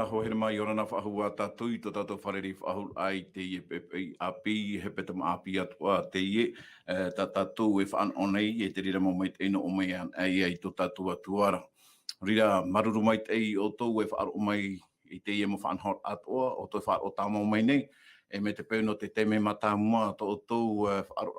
Hohirma Yorana Fahua Tatui, Tato Farif Ahul I, Teie, Api, hepetoma Api Atua, Teie, Tatou with an onei, Eterida Moment Eno Omean, Ai to Tatua Tuara. Rida Marumait A Oto with our Omai, Teie of an hot Atua, Oto Far Otamo Mene. E me te pēno te teme mata mua to outou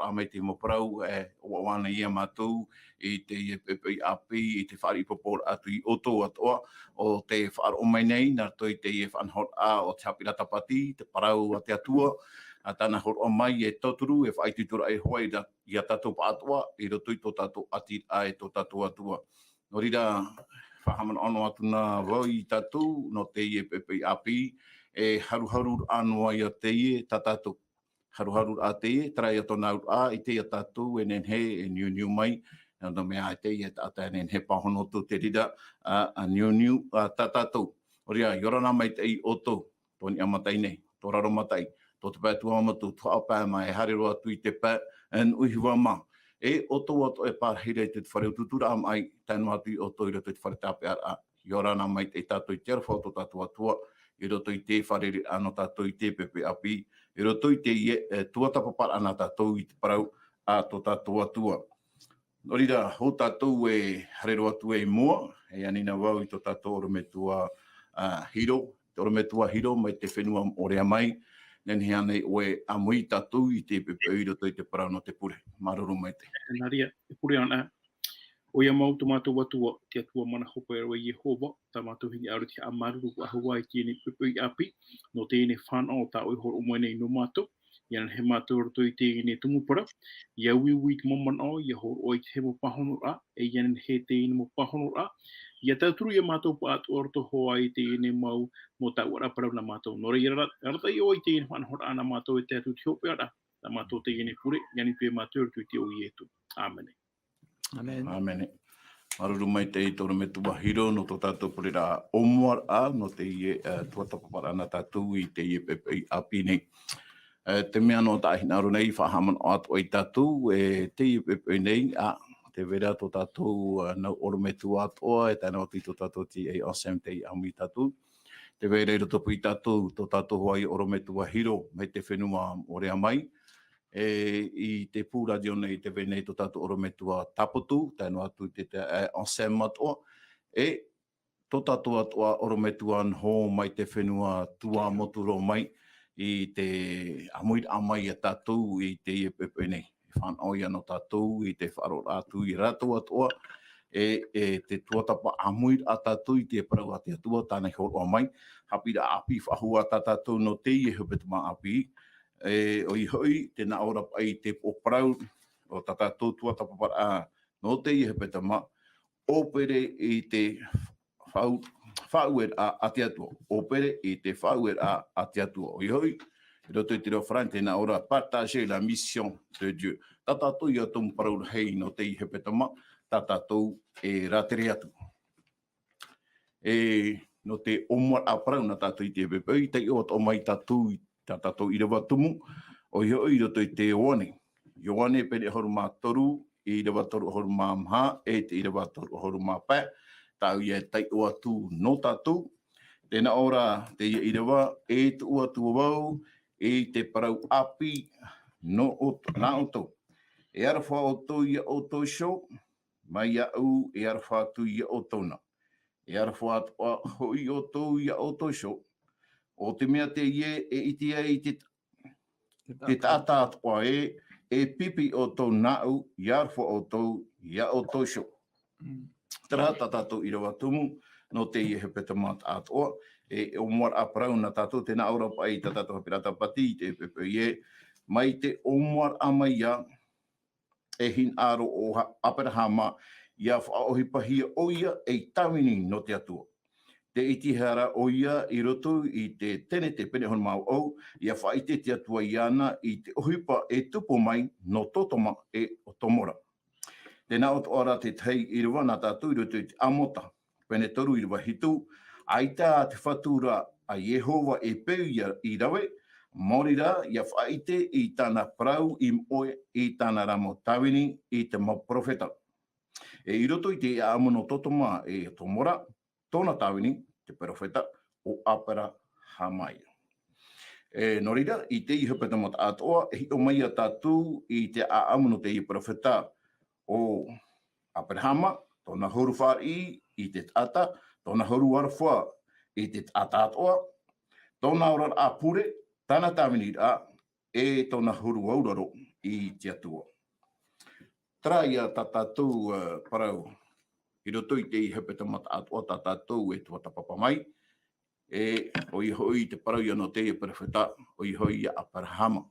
amete mo Parau o wana ia matou I te api I te whare ipopor atu I outou atoa o te whare o mai nei nā toi te whanhor a o te Haapiiraa tapati, te Parau a te Atua a tāna hor o mai e toturu e whaititura e hoa I a tatou pa atua I roto I tō tatou ati a e tō tatou atua. No rira whahaman ono atu nā wau I tatou no te api e haru anua I a Teie tatatou. Haru a Teie, trai a tōna a I Teie tatou e nenhe e niu mai. No mea a Teie tata e nenhe pahono tō te rida a niu a tatatou. Oria, yorana mai te I outou, tōni amatai nei, tō raro matai, tō te pētua amatu, tō apā mai, e harero atu I te pē, en uhiwa ma. E outou atu e pārhire te whare ututura am ai, tēnu atu I outou I roto te whare tāpe ara. Yorana mai te tatou I te arwhau tō tatou atua, I roto I te wharere ano tatou I te pepe api, I roto I te tuatapapa ana tatou I te Parau a tō tatou atua. No rira, ho tatou e harero atu e mua, e anina wau I tō tatou orometua hiro, te orometua hiro mai te whenua orea mai, nene anei oe amui tatou I te pepe I roto I te Parau no te pure. Maruru mai te. Naria, e pure ana. O ia mau tomato watua te atua mana hopa e Jehova, tamato hini aru te amaru a Hawaii tēne pipui api, no tēne whanau tā oi horo umoi nei no mato, ian he mato roto I tēne tumupara, ia wiwi te maman o, ia horo oi te he mo pahono a, e ian he tēne mo pahono a, ia tauturu ia mato pa atu orto hoa I tēne mau mo tā wara parau na mato, nore ia rata I oi tēne whanhora ana mato e te atu te hope ara, tā mato tēne pure, iani tue mato roto I te oi etu. Amen. Amen. Amen. Maruru mai te I toro me tua hiro no tō tātou purera omuar a no te Teie tuatapapa ana tātou I Teie pepe api nei. Te mea no tāhinaru nei whahaman o atu ai tātou e Teie pepe nei a te vera tō tātou nau oro me tua atoa e tāna o tō tātou ti e awesome te I aumi tātou. Te vera I roto pui tātou tō tātou hoai oro me tua hiro me te whenua orea mai. I te pūra dio nei te venei tō tātou oro me tua taputu, tēnu atu te ensem atua, tō tātou atua oro me tua anho mai te whenua tua moturo mai I te amuir amai a tātou I te pepe nei. Whanau ia no tātou I te wharo atu I rato atua, te tuatapa amuir a tātou I te Parau a te atua, tānei horo amai, Haapiiraa api whahua tā tātou no Teie hepetoma api, o I hoi, tēnā ora pai te o Parau, o tātou tuatapaparaa, no Teie hepetoma, Opere I te faaueraa a te Atua. Opere I te faaueraa a te Atua. O I hoi, I roto I te reo Fran, tēnā ora partager la mission de Dieu. Tātou I atum Parau hei no Teie hepetoma, tātou e ratere atu. No te omar a Parau na tātou I te pepei, te o to mai tātou Irava tumu, o I roto I te Ioane. Ioane pere horu mā toru, I Irava toru horu mā mha, te Irava toru horu mā pē, tau ia tai o atu no tātou. Tēnā ora te Irava, te o atu wau, te Parau api no nā outou. E arawha outou ia outou show, mai au e arawha atu ia outouna. E arawha atu hoi outou ia outou show. O te mea te Teie itia I te taata atua pīpī o tō nāu, I arawha outou, ia outou show. Tara tātou Irava tumu, no Teie hepetoma atua, o moar a Parau na tātou tēnā aura pai tātou Haapiiraa tapati, te pepe mai te o moar a mai ia, hin aro o Opere hama, ia OHIPA hia o ia tawini no te Atua. Te itihara o ia I roto I te tene te pene hon mau au, ia whaite te Atua I ana I te OHIPA tupo mai no totoma o tomora. Tēnā o ora te tei Irava nā tātou I roto I te amota, pene toru Irava hitu, aita te whatura a Jehova peu I rawe, morira ia whaite I tāna Parau I moe I tāna ramo tawini I te mau profeta. I roto I te amono totoma tomora, tōna tawini, te profeta, o apera hamai. No rira, I te I hepetoma atoa, hi o mai a tatou I te aamuno te I profeta o Abrahama, tōna horu whāri I te taata, tōna horu arwha I te taata atoa, tōna ora apure, tāna tāmini rā, tōna horu auraro I te atua. Tara ia tā tātou parau, I roto I te I hepetoma atoa tā tātou tuatapapa mai, o I hoi te parau ia no Teie profeta, o I hoi ia Abrahama.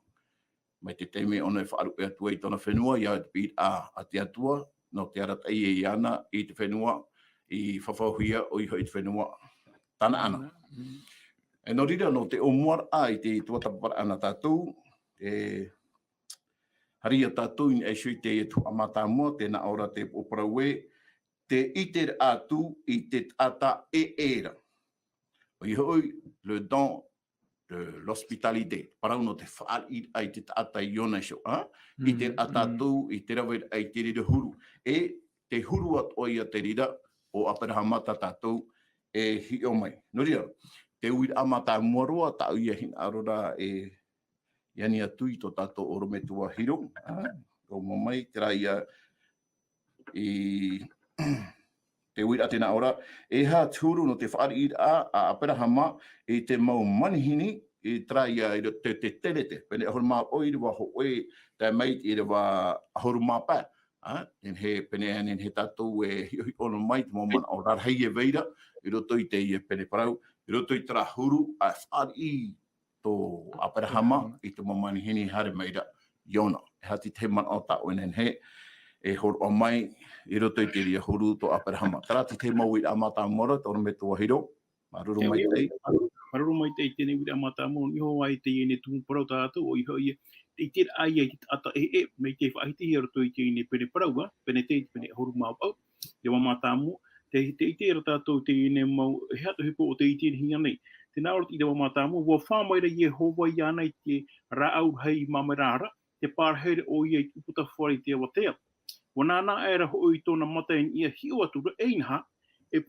Mai te teime ona whaaru e atua I tōna whenua, ia te pīt a te atua, no te ara Teie Ioane I te whenua, I whawhauhia o I hoi te whenua, tāna ana. No rira no te omuar I te tuatapapa ana tātou, haria tātou I sui te tu amata mua, tēnā ora te Opere, te iter atu I te taata era. O I hoi le don de l'hospitalité. Parau no te whaari ai te taata Ioane sho, I te atatu, I te rawe ai te rira huru. Te huru atoa ia te rira o Abrahama tātou hi o mai. No ria, te uira amata muaroa, tau ia hin arora iani atu I tō tātou orometua hiro. Ko mamai, te rai te uira tēnā ora, hā tūru no te whaari a Abrahama te mau manihini, trai te terete, pene ahuru mā oi rewa ho oe, te mait I rewa ahuru mā pā. Pene anen he tātou hi ono mai, te mōmana o rarhei veira, I roto I te pene parau, I roto I tara huru a whaari tō Abrahama, I te manihini hare meira Ioane. Hati te man o tā oenen he, horo o mai, I roto I te ria huru tō Abrahama. Tarati te mau I amata mora, tōna me tō hiro, maruru mai tei. Maruru mai tei tēne wira amata mora, Iho ai Teie ne tumu parau tātou, o Iho ia, te te ai ai te ata mei te whaiti hi roto I Teie ne pene parau, pene te pene horo mau au, te wamata mo, te te tātou Teie ne mau, he ato hipo o te iti hinga nei. Te nāora I te wamata mo, wa whāmaira Yehova Iana I te rāau hei mamerara, te pārheire o ia I uputa whare te awatea. Wanana era hoi tōna mata in ia hiu atura einha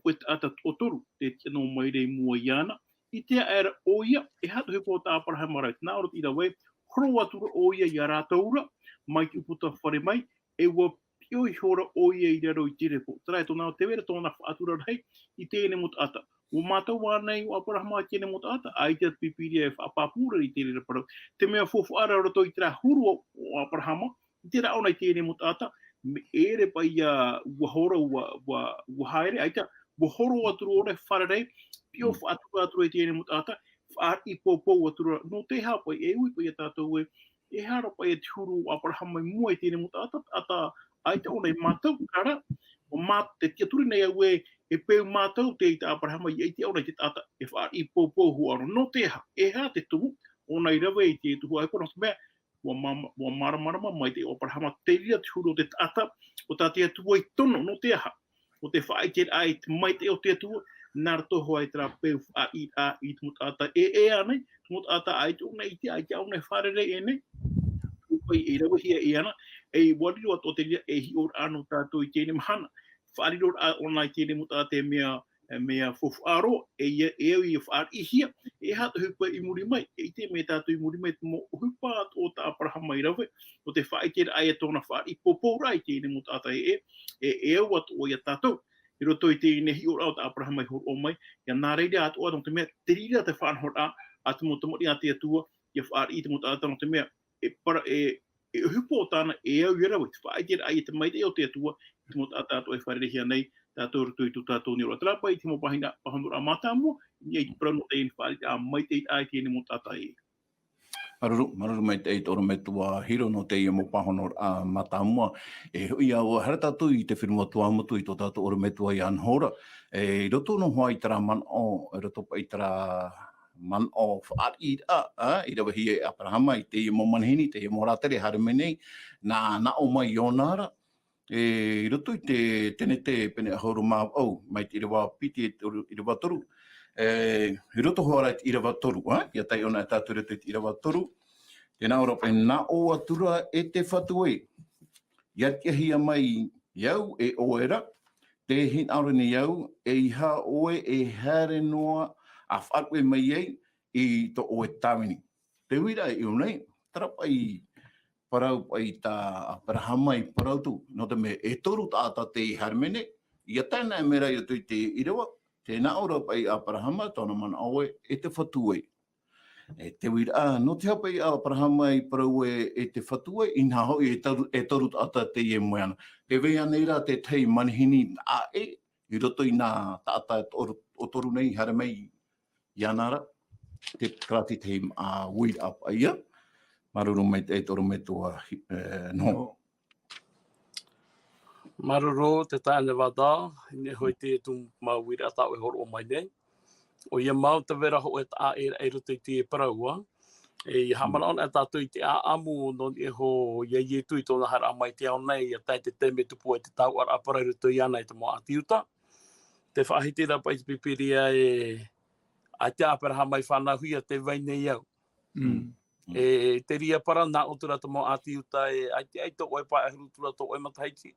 puet ata o toru te tino maire mua Iana. I tea era o ia hatu he po tā Abrahama rai. Nā orot I rawe, horo atura o ia I rātaura, mai ki uputa whare mai, wa pio I hora o ia I raro I tirepo. Tarai tōna te wera tōna atura rai, I tēne mut ata. O mata wānei o Abrahama I tēne mut ata, ai te pīpīri e whapapura I tēne parau. Te mea fofu ara roto I tera huru o Abrahama, I tera auna I tēne mut ata, me ere pa ia wahora wa haere aita wahoro aturu ore wharerei pio aturu I tēne mut ata whaari popo aturu no te hapa ui pa ia tātou hara pa ia tihuru Abrahama I mua I tēne mut ata aita ona I mātau kara o te tiaturi nei au peu mātau te ita Abrahama I te ona I te tata whaari popo huaro no te ha te tumu ona I rawe I te tuhu ai kona mea wa marama mai te Abrahama te ria tihuru o te tata o tā te atua I tono no te aha. O te whaai te ai te mai te o te atua, nā ratoho ai tera peu whaai I te mutata anei, te mutata ai te una I te ai te aunei wharere nei. Upai I rawa hia ana, wariro ato te ria hi ora ano tātou I tēne mahana. Whariro ona I tēne mutata mea fofu aro, ia I whaari hia, hata hupa I muri mai, te me tātou I muri mai, mo hupa o tā Abrahama I rawe, o te whaai te ai tōna whaari popora I tēne mutata au atu o ia tātou. I roto I tēne hi ora o tā Abrahama I horo o mai, ia nā reire atu o te mea, te rira te whanhora atu mo tamori a te atua, ia whaari I te mutata no te mea, hupa o tāna au I rawe, te whaai te ai te mai te o te atua, te mutata atu wharere hia nei, tātou rutu I tu tātou ni ora trapa I te mo pahina pahanura mata mo ni I prano te in whare a mai te ai tēne mo tata Maruru mai te toro me tua hiro no te mo pahanura a mata mo hui au hara tātou I te whenua tua mutu I tō tātou oro me tua I anhora roto no hoa I tara man o roto pa I tara man o whaari I rawa hi Abrahama I te mo manhini te mo ratere hare menei na o mai Ionara roto I te tene te pene ahoro mā au, mai te Irava piti Irava toru. Roto hoa I Irava toru, ia tai ona tātou reto I Irava toru. Tēnā ora pe nā o atura te whatuei. Ia hia mai iau oera, te hin aure ni iau, Iha oe hare noa whaat we mai ei I to o e tamini. Te wira I unei, trapa I Parau pai ta Abrahama I parau tu, no te me e toru taata te harmene, ia tēnā mera I tui te Irava, tēnā ora pai Abrahama, tōna mana aue, e te whatuei. E te wira, no te hapai Abrahama I parau e te whatuei, ina hoi e toru taata te Teie moana. Te wea neira te tei manihini a I roto I nā taata o toru nei haramei Ianara, te krati te wait up aia. Maruru mai te toro me tua no. Maruru te tāne wada, ne hoi te tu mawira tau e horo o mai nei. O ia mau te vera ho e tā e roto I te paraua. E hamana on e tātou I te amu non e ho ia tui tōna hara mai te au nei, ia tai te teme tupu e te tau ar aparai roto Ioane I te mo atiuta. Te whahitira pa I te pipiria a te apera mai whanau hia te waine iau. E te ria para nā otura te mo atiuta ai to oe pa e hurutura to oe mataiti.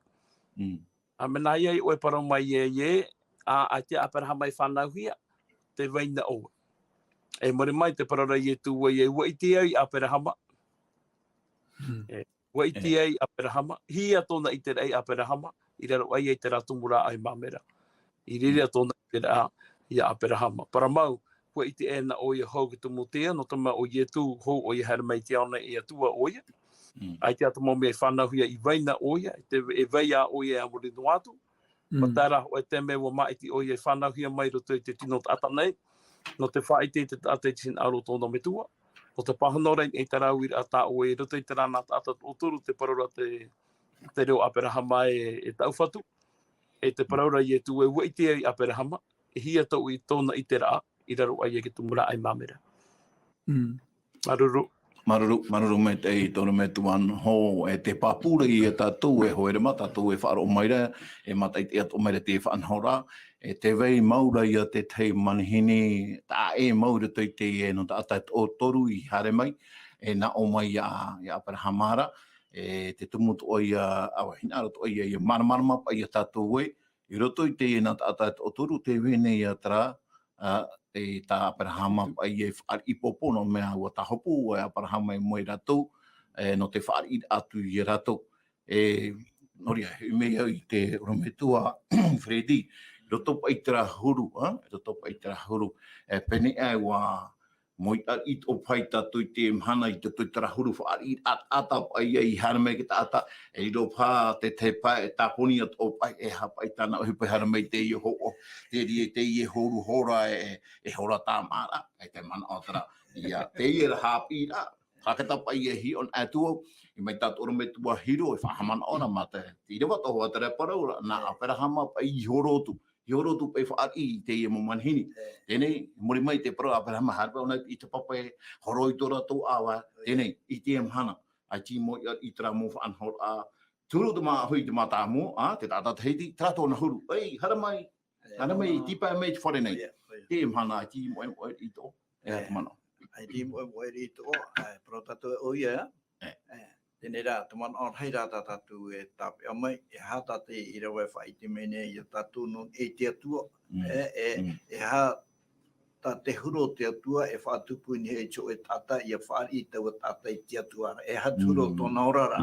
A mena iai oe para mai a te apera mai whanau hia te waina oe. E mori mai te parara tu ua iti ai apera hama. Ua iti ai apera hama. Hia tōna I te rei apera hama. I raro ai te ratumura ai mamera. I rira tōna I te rea I apera hama. Para mau, ua iti ena o ia hau ki tumu tea, no tama o ia tū hou o ia haramei te auna I atua o ia. Ai te ata mō mea whanau hia I waina o ia, e waia o ia a muri no atu. Patara o e te mea ua maiti o ia whanau hia mai roto I te tino tata nei. No te whaiti te tata I sin aro tōna me tua. O te pahanore I te rau I a tā o e roto I te rana tata o turu te parora te reo apera hama e tauwhatu. E te paraura I tu e ua iti ai apera hama. E hia tau I tōna I te raa. I raro ai e ki tumura ai mamera. Maruru. Maruru me te I tōna me tuan ho e te papura I tatou e hoere ma, tatou e whaaro maira, e mata I te ato maira te whanhora, e te wei maura I te tei manihini, tā e maura tui te e no tātai o toru I hare mai, e na o mai a Parahamara, e te tumutu o ia, awa hinaro to ia I maramarama pa I tatou e, I roto I te e na tātai o toru te wene I atra, e tā Parahama ai e whaari popo no mea ua tā hopu e a Parahama I moe ratou no te whaari atu I ratou noria mea I te rometua Fredi roto pa I te rahuru roto pa I te rahuru pene ai wa moi I o pai tātou I te mhana I te rahuru whaari ata ai I haramei ki tāta e ro pā te pā e tāponi o pai e hapa I tāna OHIPA haramei te I ho te Teie horu hora e hora tā mara e te mana o tara ia Teie Haapiiraa hakata pai e hi on Atua I mai tātou ora me tua hiro e whahamana ora mata te Irava tohu a tere parau nā apera hama pai I horotu pai whaari Teie mo manhini tēnei mori mai te parau apera hama harpa ona I te papa e horoi tora tō awa tēnei I te mhana ai ti mo I tra mo whanhor a turu te maa hui te maa tā mo te tātā te heiti tātou na huru ei haramai tipa e mei te whare nei te mhana ai ti mo I tō e te mana ai ti mo I tō pro tātou e oia tēnei rā, te mana o hei rā tātou e tāpe a mai, e hata te Irava e whaiti mene I tātou non e te atua, e ha tā te huro te atua e whaatupu ni hei cho e tata I a whaari tau a tata I te atua e haturo tōna ora rā,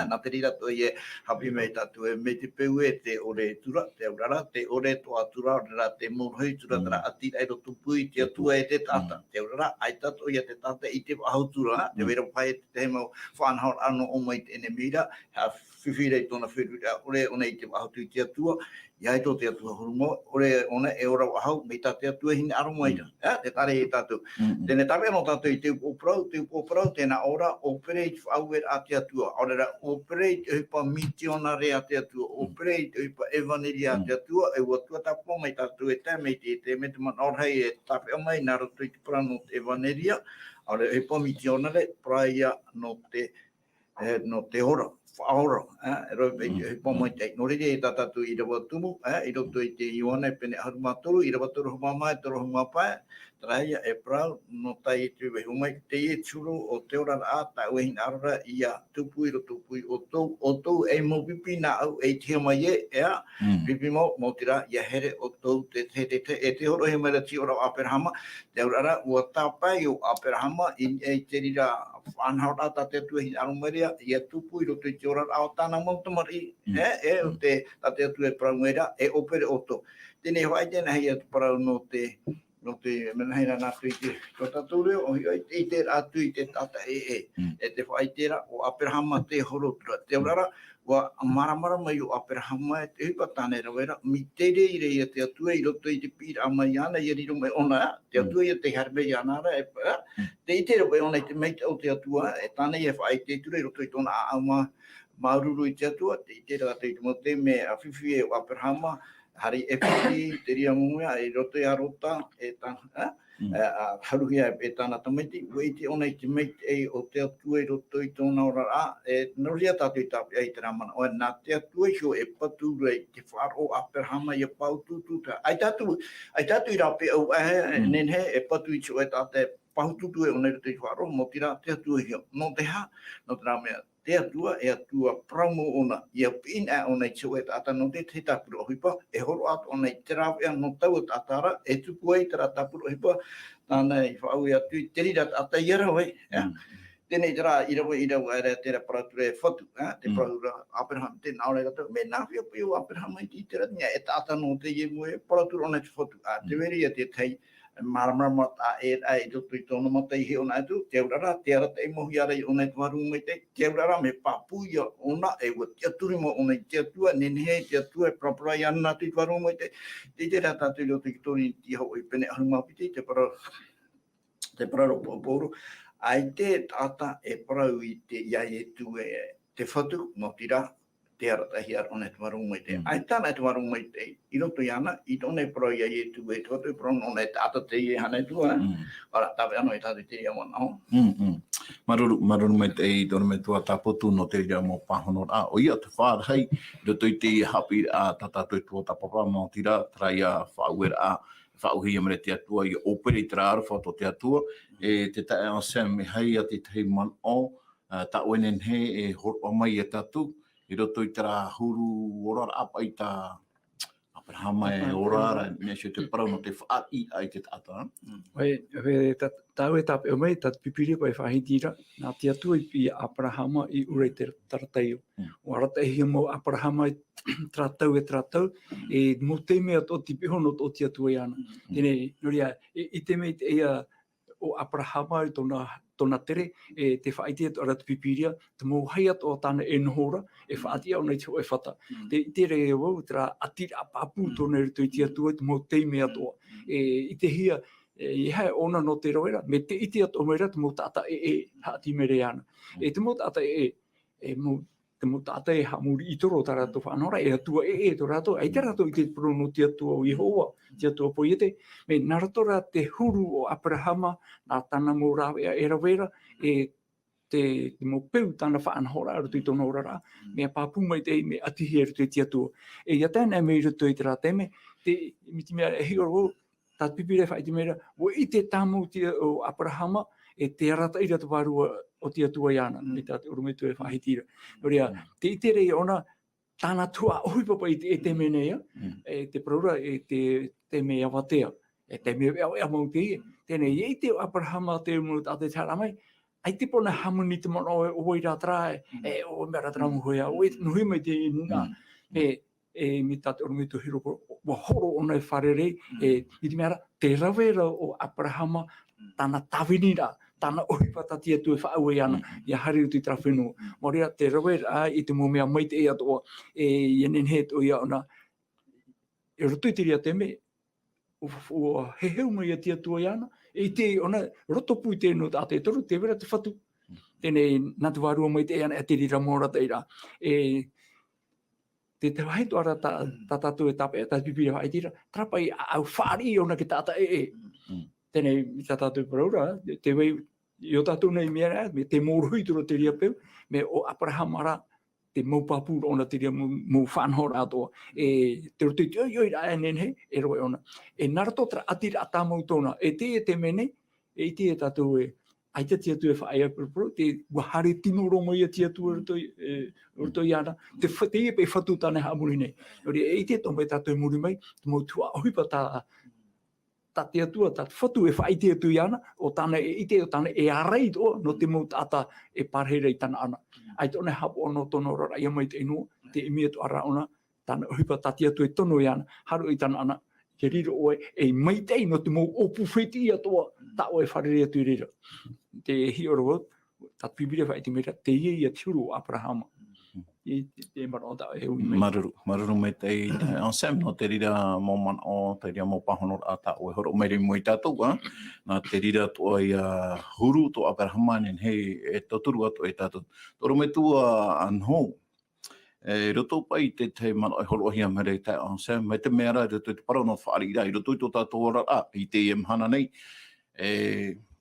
nā te rira to I e hapi mei tātou e me te peu e te ore tura, te aurara, te ore to atura, ora te monhoi tura, tara ati ai roto pui te atua e te tata, te aurara, ai tātou I a te tata I te ahautura, te wera pai te hemau whanhaur ano o mai te ene mira, ha whiwhirei tōna whiwhira, ore ona I te ahautu I te atua, Ia tō te atua hurumo, ore ona e ora wahau, me tā te atua hini aro maira, te tare e tātou. Tēne tawe anō tātou I te uporau, tēnā ora, Opere I faaueraa a te atua, ora Opere I te OHIPA misionare a te atua, Opere I te OHIPA evaneri a te atua, e ua tuatapapa mai tātou e tā mei te me te mana orhei e tape mai, nā roto I te prano te evaneria, ora OHIPA misionare, praia no te hora. faaueraa ero pomoi no le tatou Irava tumu iro to te Ioane pene harumaturu Irava turu mama turu mapa traia Parau no tai te humai Teie churu o te ora ata wehin ara ia tupu iro tupu outou e mo pīpī na au e te mai pīpī mo tira ia here outou te horo he mai ti ora Aperahama te ora ua tapai o Aperahama e te rira whanhaura ta te tuhi arumeria ia tupu iro te ora ao tana mautamari o te tu e Parau e Opere outou tēnei hoai tēnei hei atu Parau no te menahira nā tui te tatou reo o hioi te te atu I te tata e te whai tēra o Aperahama te horo te urara wa maramara mai o Aperahama te hipa tāne rawera mi te re ire ia te atua I roto I te pīra mai ana I riro mai ona te atua ia te harbe ana ra te I te rawe ona I te meit au te atua e tāne ia whai te ture I roto I tōna aama maururu I te atua te I te ra te mo te me a whiwhi e o Aperahama hari FP te ria munga I roto I arota e tāna haruhia e tāna tamaiti wei te ona I te meit e o te atua I roto I tōna ora e noria tātou I tāpi ai te ramana o nā te atua hio e patu rei te wharo Aperahama I pau tututa ai tātou I rape au nenhe e patu I tō e tāte pahututu e ona I roto I wharo mo tira te atua hio no te ha no te ramea te atua e atua pramo ona ia pina ona I tō e tāta no te tapuro OHIPA e horo atu ona I te rawea no tau e tātara e tupu e tera tapuro OHIPA tāna I whaau e atu I te rira tāta I ara wei tēnei tera Irava ere tera parature e whatu te paratura Aperahama te naore kata me nāwhia pio Aperahama I ti tera nia e tāta no te ie mue paratura ona te whatu te veri te tei maramara ta e roto I tōna mata I he ona atu te urara te ara te mohi ara I ona tuaru mai te urara me papu ia ona e wa te aturi mo ona I te atua nenhe te atua e prapara I ana tu tuaru mai te te rata te roto I tori ti hau I pene harumapiti te para poro ai te tata e Parau I te iai e tu e te whatu no tira te ara tahi ar ona tuaru mai te ai tāna tuaru mai te I roto I ana I tōne Parau iai e tu e te whatu Parau ona e tata Teie hana tua ora tawe ano e tātou Teie awana maruru mai te I tōne me tuatapapu no te ria mo pahono o ia te whārhei roto I te Haapiiraa tatou tuatapapa mo tira traia faaueraa whauhia mere te atua I Opere I tera aroha to te atua e te tae o Sam me hei a te tei man o ta oenen he e horo mai e tatu I roto I tera huru orara apa I ta Aperahama e orara me se te Parau no te whaai ai te tata Wei tau e tape o mai tat pipiri pai whahitira nā te atua I Aperahama I ure te tarateo o arata e mo Aperahama I tratau e mo te mea o te pihono o te atua I ana tēnei noria I te mei ia o Aperahama I tōna tere e te whaitea o rata pipiria te mo hai atu o tāna e nohora e whaatia o nei te e whata te tere e wau tera atira papu tōna rito I te atua te mo te mea toa I te hia I hai ona no te roera me te iti atu o meira te mo tata haati mere ana te mo tata te mo tata e hamuri I toro ta rato whanora e atua to rato ai te rato I te prono te atua o Ihoa te atua poiete me nā rato ra te huru o Aperahama nā tana mo rawea e rawera te mo peu tana whanhora rato I tōna orara me a papu mai te me atihi rato I te atua ia tēnei me rato I te rateme te miti mea e hioro tā pipire whai te mera o I te tamu o Aperahama te arata I rato warua o te atua I ana, me tā te urumetu e whahitira. Noria, te itere I ona, tāna tua OHIPA pa I te menea, te praura te mea watea, te mea ea mau te ie. Tēnei, I te Aperahama te umu tā te tāramai, ai te pona hamuni te mana o oira trae, o mea ratramu hoia, o nuhi mai te nuna, me tā te urumetu hiroko, wa horo ona e wharere, I te mea te rawera o Aperahama, tāna tawinira, tāna OHIPA tati atu e whaau ana, ia hari uti tra whenua. Moria te rawera I te mōmea mai te ea toa, nenhe to ia ona, e roto I te ria te me, o he heu mai a te atua I ana, te ona, roto pui te no tā te toru, te vera te whatu. Tēnei, nā te wārua mai te ea, e te rira mōra teira. Te wahai to ara tā tātou e tape, tā pipira whai tira, trapai au whaari ona ke tāta Tēnei, tā tātou paraura, te wei, I o tātou nei mea, me te mōruhi toro te ria peu, me o Aperahama ra, te maupapura ona te rea mo whanhora atoa. Te roto te oi rai nene, roe ona. Narato tra atira ata mautona, te mene, te tatou ai te tia tu whaia pro te wahare tino rongo ia tia tu roto iana, te whateie pe whatu tane hamuri nei. Ori te tombe tatou muri mai, te mo tua OHIPA ta te atua, ta whatu whai te atu iana, o tana o tana arei toa, no te mo tata parherei tana ana. Ai tone hapo ono tono rora ia mai te inua, te imi atu ara ona, tana OHIPA ta te atu tono iana, haru i tana ana, ke riro oe, mai tei no te mo opu wheti ia toa, ta oe wharere atu rira. Te hi oro, ta pībire whai te mera, te ia tiuru Abrahama. Te mara ta e ui mai. Maruru me te Sam no te rira mo man o te rira mo pahonor ata o horo mai mo i tatou na te rira to ia huru to Abrahama nen he toturu atu e tatou. Toro me tua anho. Roto pai te man o horo hia mere te Sam me te mera te Parau no whaari rai roto to tatou ora i te hana nei.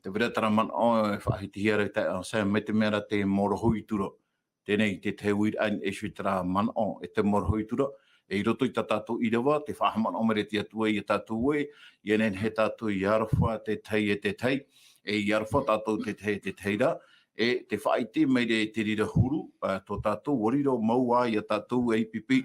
Te vera tara man o whaahiti hiare te Sam me te mera te morohui turo. Tēnei te uir ain e sui tara man o e te morohui tura. E roto i tatou Irava, te whahaman o mere te atua i tatou e, i enen he tatou i aroha te Teie te Teie, e i aroha tatou te teira, e te whaite meire te rira huru, tō tatou oriro maua i a tatou e pīpī,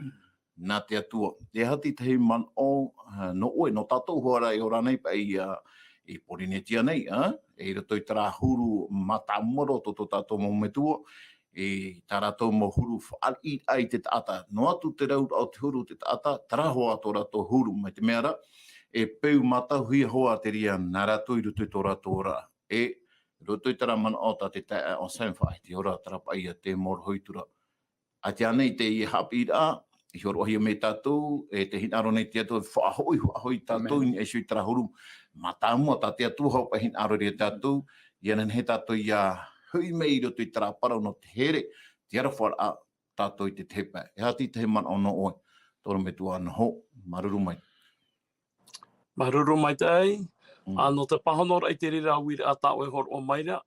nā te atua. Te hati te man o, no oe, no tatou hoara e ora nei, pa i porinetia nei, e roto i tara huru matamoro tō tatou maumetua, e taratou mo huru whaari ai te taata. No atu te rau au te huru te taata, tarahoa tō rato huru mai te meara, e peu matau hui hoa te ria nā rato i rutu tō rato ora. E rutu i tara man o ta te tae o Sanwhai, te ora tarapai a te morohoitura. A te anei te i Haapiiraa, i horohia me tatou, e te hinaro nei te atua, whaahoi tatou i e sui tara huru. Matamua ta te atua hau pa hinaro rea tatou, i anan he tatou i a hui mei roto i tara Parau no te here, te arawhara a tātou i te tepa. E hati te man o no oe, tōra me tua ana ho, maruru mai. Maruru mai tei, no te pahonora i te rira wira a tāo e hor o maira,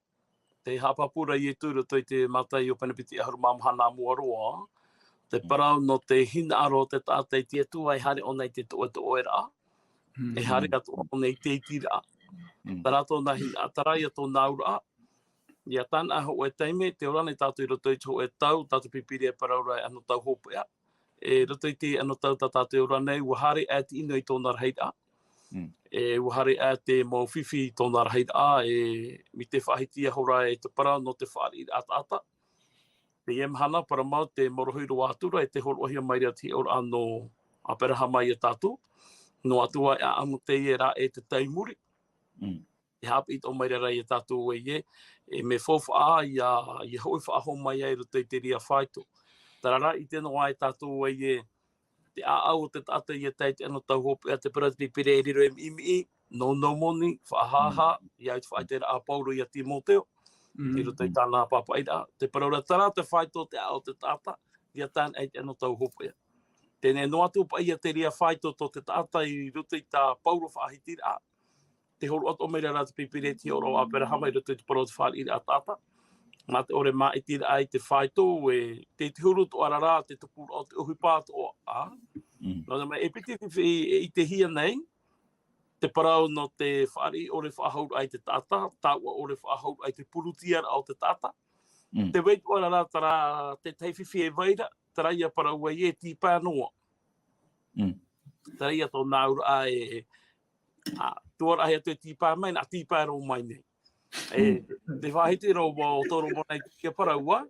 te hapapura i e tūra toi te matai o panapiti a haru mamhana muaroa, te Parau no te hina aro te tāta i te atua e hare o nei te toa to oera, e hare atu o nei te tira. Tarato na hina atarai a tō naura, ia tāna aho e teime, te orane tātou i roto i tō e tau, tātou pīpīri e Parau rai ano tau hopea. E roto i te ano tau tātou i orane, wahare e te ino i tōna raheita. E wahare e te mo whiwhi i tōna raheita, mi te whahiti a hora e te Parau no te whaari i ata. Te iemhana, para mau te morohiro atura, e te horohia mairi ati ora ano aperaha mai a tātou. No atua e amu Teie rā e te taimuri. E hapit o mai rai e tātou e me fofa i hoi whaaho mai e roto i te ria whaito. Tarara i tēnō ai tātou e te aau o te tata i e teite ano tau hope a te parati pire e riro imi, no moni, whaahaha, i au te whaitera a Pauro i a Timoteo, i roto i tāna papaira. Te paraura tara te whaito te aau te tata, i a tāna e ano tau hope. Tēnei no atu pa i a te ria whaito to te tata i roto i tā Pauro whaahitira. Te horo ato meira rā te pipire ti oro a pera hama i roto i te Parau te whaari i a tata. Mā te ore mā i tira ai te whaito e te huru to arara te tupura o te OHIPA to a. Nō mai e piti i te hia nei, te Parau no te whaari ore whaahauru ai te tata, tāua ore whaahauru ai te purutiara o te tata. Te weitu arara tara te teiwhiwhi e waira, tara ia Parau e tīpā noa. Tara ia tō nāura e tuara ai atu e tīpā mai, nā tīpā rau mai nei. Te whahiti rau o toro monai te ria Parau a.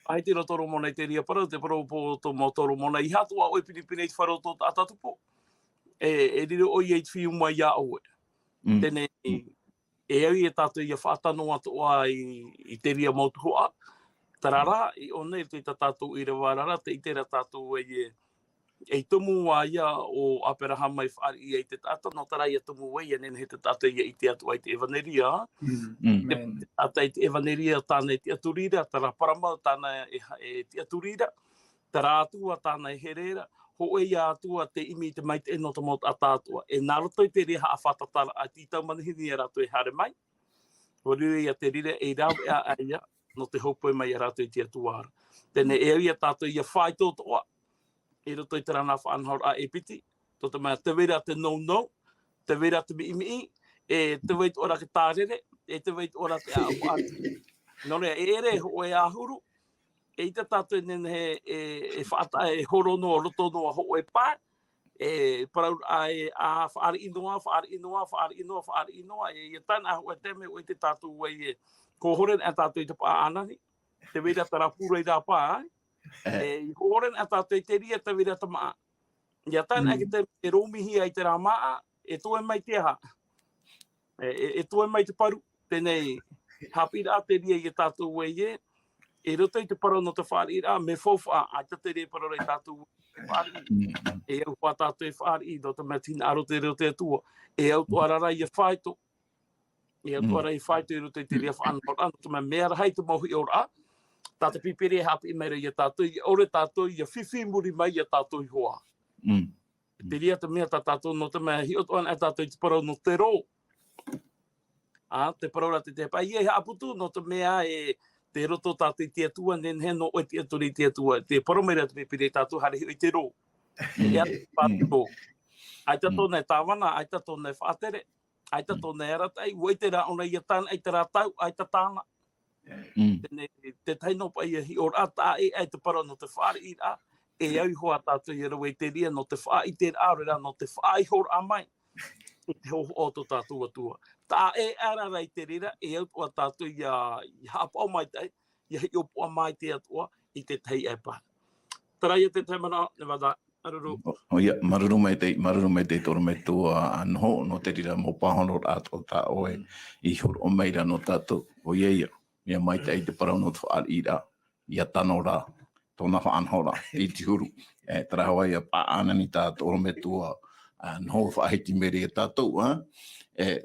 Whahiti rau toro monai te ria Parau, te Parau po tō mō toro monai. I hatua oi pinipine i wharau tō tātatupo. E riro oi e whiu mai ia oe. Tēnei, e au i e tātou i a whātano atoa i te ria mautuhoa. Tarara, i o nei tui tātou i Irava rara, te itera tātou e tumu a ia o aperaha mai whaari i te tata, no tara ia tumu wei, enen he te tata ia i te atua i te evaneria. Ata i te evaneria tāna i te aturira, tara paramau tāna e te aturira, tara atua tāna e herera, ho e ia atua te imi te mai te enota mot atatua. E nā roto i te reha a whatatara a titau manihini e rato e hare mai. Ho riri ia te rire e rau e a aia, no te hopoi mai e rato i te atuara. Tēne e ia tātou ia whai tō toa. E roto i te rana whanhor a e piti. Tō te mea te wera te no, te wera te mi e te weit ora ke tārere, e te weit ora te āwhaati. Nō rea, e ere ho e ahuru, e i te tātou nene e whaata e horo no roto no ho e pā, e parau a whaari inoa, e tāna ho e teme o i te tātou e ko horen a tātou i te pā anani, te wera te rapura i rā pā, e horen a tātou i te ria te wera te maa. Ia tāna ki te romihi ai te rā maa, e toe mai te aha. E toe mai te paru, tēnei Haapiiraa te ria i tātou e roto i te parau no te whaarira, me fōwha, ai te rea parau i tātou whaarira. E au wha tātou e whaarira, no te mea tina aro te reo te atua, e au tu arara i a whaito. E au tu arara i whaito i roto i te rea whaanora, no te mea mea rahai te mahui ora, tātou pīpere hapi meira i a tātou, i ore tātou i a whiwhi muri mai i a tātou i hoa. Te rea te mea tātou, no te mea hiot oan e tātou i te parau no te ro. Te parau rate te pai, e haaputu, no te mea e te roto tātou i te atua, nen he no o te atua i te atua, te parau meira te pīpere tātou hari i te ro. E ati pātiko. Ai tato nei tāwana, ai tato nei whaatere, ai tato nei aratai, ua i te rā ona i a tāna, ai te rā tau, ai ta tāna. Te taino pai a hi o rata e ai te parau no te whaare i rā, e au hoa tātou i rawa i te ria no te wha i te rā, no te wha i hor a mai, i te hoho o tō tātou atua. Tā e arara i te rira, e au tō tātou i hapau mai tei, i hi opua mai te atua, i te tei e pā. Tarai e te taimana, ne wada, aruru. Ia, maruru mai te toro me tua anho, no te rira mo pahono rātou tā oe, i hor o meira no tātou, o ia, mea mai te te parau no te whaarira, ia tano rā, tōna whaanhora, i te huru, tara hawa ia pā anani tātou me tua, anho whaahiti mere e tātou,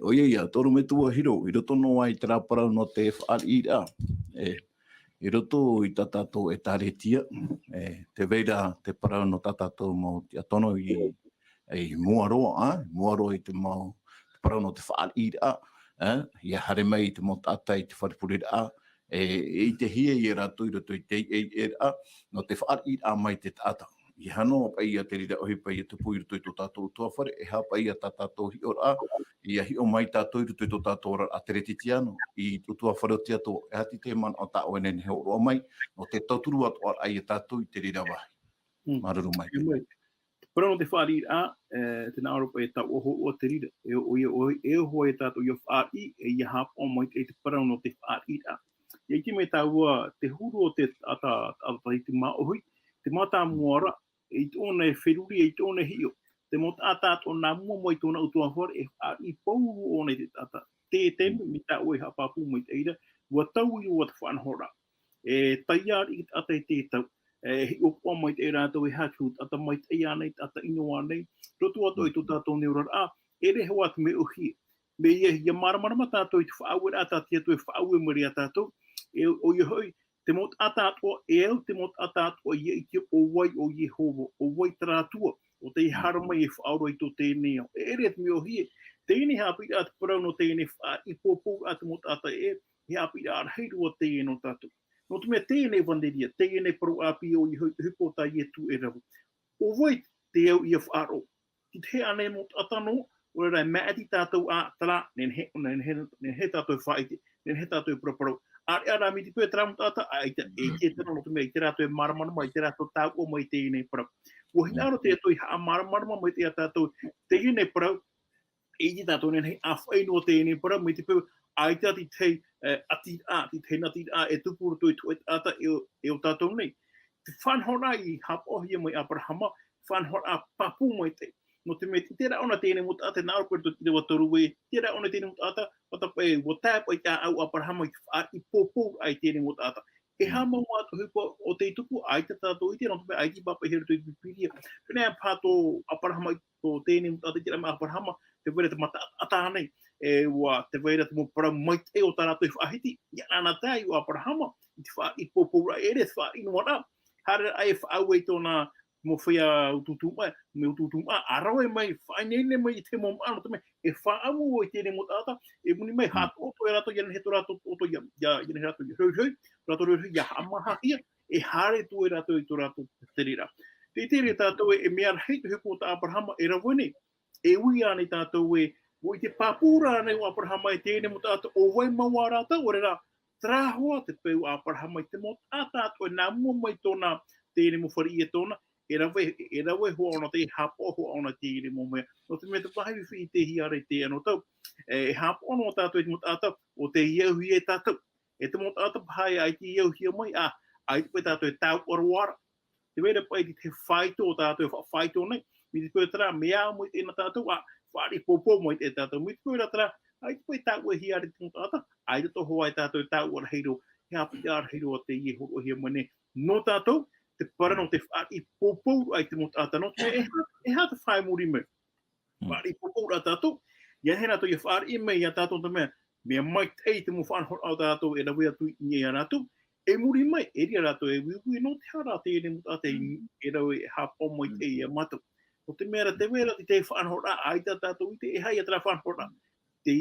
o ia, toro me tua hiro, i roto no ai te rāparau no te whaarira, i roto i tā tātou e tāretia, te veira te parau no tā tātou mo te atono i muaroa i te mau, te parau no te whaarira, ia hare mai te mo tātai te wharepurira, i te hia i rātou i roto i Teie no te whaarira mai te taata. I hano pai a te rira OHIPA i te pui ruto i tō tātou tuawhare, e hapa i a tā tātou hi ora, i a hi o mai tātou i ruto i tō tātou ora a te reti tiano, i tō tuawhare o te ato, e hati te man o tā oene ni heo roa mai, no te tauturu atu ar ai a tātou i te rira wahi. Maruru mai. Parau no te whaarira, te nā Europa e tau oho o te rira, e oho e tātou i a whaari, e i a hapa o mai te parau no te whaarira. I ki me tāua te huru o te ata i te maohui, te mata muara, i tōna e wheruri, i tōna hio. Te mota tātou nā mua mai tōna utua whare, e whaari pauru o nei te tata. Te teme, mi tā oi hapapu mai te ira, ua tau i ua te whanhora. E taiari i ata i te tau, hi opa mai te rātou e hatu, ata mai te ianei, ata Ioane, roto ato i tō tātou neurara, ere hau atu me uhi. Me ia maramarama tātou i te faaueraa, tātia tō e faauwe mari a tātou, o i hoi, te mot atatua e au te mot atatua i te o wai o Jehova, o wai taratua, o te harama i whaaro i tō tēnei au. E ere atu me o hie, tēnei Haapiiraa te parau no tēnei i pōpō a te mot ata he Haapiiraa heiru o tēnei no tātou. No te mea tēnei vanderia, tēnei parau api o i hupo tā i tu e rawa. O wai te au i a whaaro, ki te ane mot atano, o rai maati tātou a tala, nen he tātou whaite, nen he tātou praparau. Ara mi te pue tramu tata, e te tera no te mea, i te rato e maramarama, i te rato tau o mai tēnei parau. O hinaro te atoi haa maramarama mai te atātou tēnei parau, e te tātou nen hei awhai no tēnei parau, mai te pue ai te ati tei ati a, ti tei nati a, e tupuru toi tu e tata e o tātou nei. Te whanhora i hapohia mai Abrahama, whanhora papu mai te. No te mea, tera ona tēnei mota ate nāro kore te watoru e, tera ona tēnei mota ata, watapai, watāpa i tā au Abrahama i pōpō ai tēnei mota ata. E hama o atu hupa o te tupu, ai te tātou i tēnei, no te mea, ai te papa heru tui pīpīria. Pēnei pātō Abrahama i tō tēnei mota ata, tera mea Abrahama, te wera te mata ata anei, te wera te mo parau mai te o tā rātou i whaahiti, i ana tā i o Abrahama, i pōpō ra ere, te wha inu ana, hara ai whaau e tōna, mo whea ututuma, me ututuma, arawe mai, whainene mai te mo ano, te me, e whaamu o i tēnei mo tāta, e muni mai, hato oto e rato, iana he to rato oto, iana he rato i hoi, rato roi, ia hamaha ia, e hare tu e rato i tu rato te rira. Te tere tātou e mea hei te hupo ta Abrahama e rawene, e ui ane tātou e o i te papura ane o Abrahama e tēne mo tātou o wai maua rātou o rera trāhoa te peu a Abrahama i te mo tātou e nā mua mai tōna tēne mo whari e tōna, e rawe hoa ona te hapo hoa ona tēne mo mea. No te mea te pahi whiwhi te hiare te ano tau. E hapo ona o tātou e te mo tātou o te iauhi e tātou. E te mo tātou pahai ai te iauhi mai ai te pai tātou e tau orawara. Te wera pai te whaito o tātou e whaito nei. Mi te koe tara mea mo i tēna tātou whari popo mo i te tātou. Mi te koe tara ai te pai tau e hiare te mo tātou. Ai te toho ai tātou e tau ora heiro. He api te ara heiro o te ie horo hia mane. No tātou, te parano te whari popo ai te mo tātou. No te e hata whai muri me. Whari popo ra tātou. Ia hena to i whari me ia tātou te mea. Mea mai tei te mo whanhor au tātou e rawe atu i ngia rātou. E muri mai, e ria rātou e wiwi no te hara te ere muta te e rawe e hapo mai te ia matu. O te mea te wera te whanhora, ai tā tātou i te e hai atra whanhora. Te